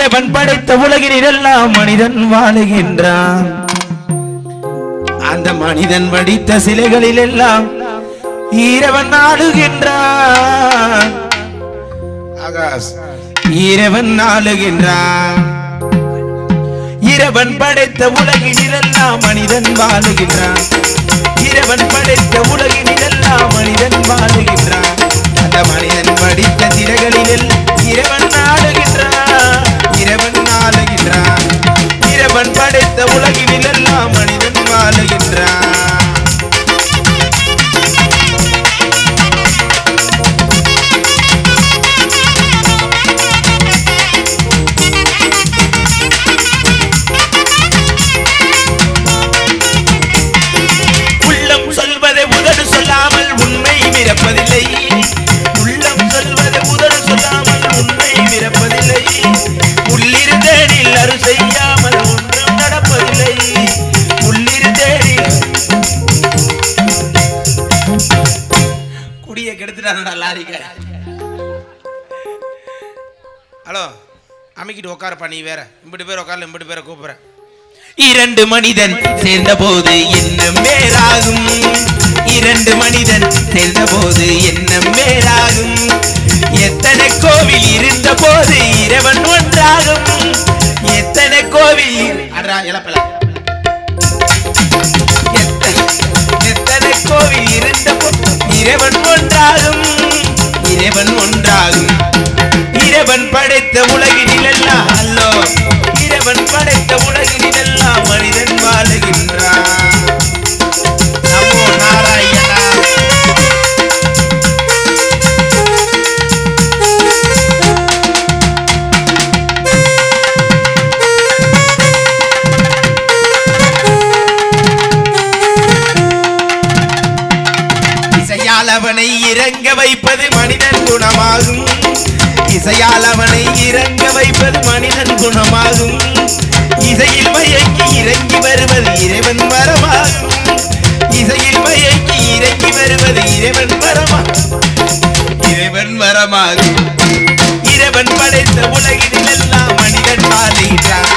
இறைவன் படைத்த உலகில் எல்லாம் மனிதன் வாழுகின்றான். அந்த மனிதன் வடித்த சிலைகளில் எல்லாம் இறைவன் ஆளுகின்றான். இறைவன் ஆளுகின்றான். இறைவன் படைத்த உலகில் எல்லாம் மனிதன் வாழுகின்றான். இறைவன் படைத்த உலகில் எல்லாம் மனிதன் வாழுகின்றான். அந்த மனிதன் படித்த சிலைகளில் இறைவன் ஆளுகின்றான். இறைவன் ஆளுகின்றான். இறைவன் படைத்த உலகில் எல்லாம் மனிதன் வாழுகின்றான். உள்ளம் சொல்வதை உதடு சொல்லாமல் உண்மை மிரப்பதில்லை. உள்ளம் சொல்வதை உதடு சொல்லாமல் உண்மை மிரப்பதில்லை. உள்ளிருந்தேனில் அரு செய்யாமல் ஒன்றும் நடப்பதில்லை. உள்ளிருந்தேனில் குடியை கெடுத்துட்டான்டா லாரிக்க. ஹலோ அமைக்கிட்டு உட்காரப்பா. நீ வேற இம்பிட்டு பேர் உட்காரல, இம்பிட்டு பேரை கூப்பிடுற. இரண்டு மனிதன் சேர்ந்த போது எண்ணம் வேறாகும். இரண்டு மனிதன் சேர்ந்த போது எண்ணம் வேறாகும். எத்தனை கோவில் இருந்த போது இறைவன் ஒன்றாகும். எத்தனை கோவில் எத்தனை கோவில் இருந்த போது இறைவன் ஒன்றாகும். இறைவன் ஒன்றாகும். இறைவன் படைத்த உலகினில் எல்லாம் அல்லோ இறைவன் படைத்த உலகினில் எல்லாம் மனிதன் வாழுகின்றான். நமோ நாராயணா. இசையால் அவனை இறங்க வைப்பது மனிதன் குணமாகும். இசையால் அவனை இறங்க வைப்பது மனிதன் குணமாகும். இசையில் மயக்கி இறங்கி வருவது இறைவன் வரமாகும். இசையில் மயக்கி இறங்கி வருவது இறைவன் வரமாகும். இறைவன் வரமாகும். இறைவன் படைத்த உலகில் எல்லாம் மனிதன் வாழுகின்றான்.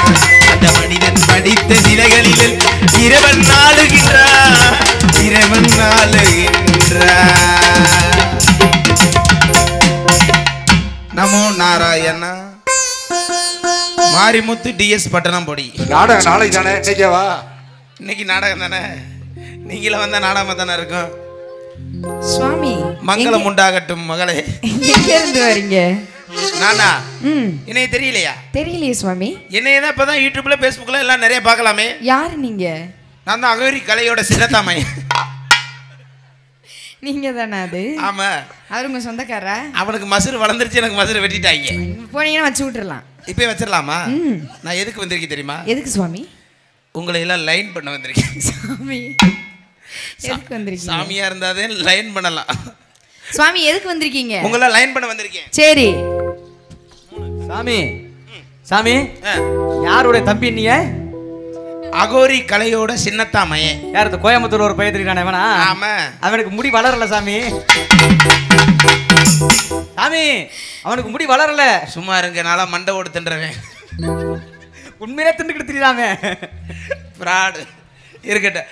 அந்த மனிதன் படித்த சிலைகளில் இறைவன் ஆளுகின்றான். இறைவன் ஆளுகின்றான். நமோ நாராயணா. மாரிமுத்து டிஎஸ் பட்டணம் பொடி. நாடகம் நாளைக்கு தானே? இன்னைக்கேவா? இன்னைக்கு நாடகம் தானே. நீங்கள வந்த நாடகமா தானே இருக்கும். சுவாமி மங்களம் உண்டாகட்டும் மகளே. எங்க இருந்து வரீங்க? நானா? என்னைய தெரியலையா? தெரியலையே சுவாமி. என்னைய தான் இப்பதான் யூடியூப்ல பேஸ்புக்ல எல்லாம் நிறைய பார்க்கலாமே. யாரு நீங்க? நான் தான் அகோரி கலையோட சின்னத்தாமை. நீங்க தானே அது? ஆமா. அவர் உங்க சொந்தக்காரா? அவனுக்கு மசுறு வளர்ந்துருச்சு, எனக்கு மசுறு வெட்டிட்டாங்க. போனீங்கன்னா வச்சு விட்டுறலாம். இப்பயே வச்சிடலாமா? நான் எதுக்கு வந்திருக்கேன் தெரியுமா? எதுக்கு சுவாமி? உங்களை எல்லாம் லைன் பண்ண வந்திருக்கேன். சுவாமி எதுக்கு வந்திருக்கீங்க? சாமியா இருந்தாதே லைன் பண்ணலாம். சுவாமி எதுக்கு வந்திருக்கீங்க? உங்களை லைன் பண்ண வந்திருக்கேன். சரி. சாமி சாமி யாரோட தம்பி நீங்க? அகோரி கலையோட சின்னத்தாமையே. யாரு? கோயம்புத்தூர் ஒரு பையன் தெரியுறானே அவனா? ஆமா. அவனுக்கு முடி வளரல சாமி. சாமி அவனுக்கு முடி வளரல. சும்மா இருங்க, நாளா மண்டை ஓடு தின்றவன். உண்மையிலே திண்டுக்கிட்டு தெரியாம ஃப்ராடு இருக்கட்டும்.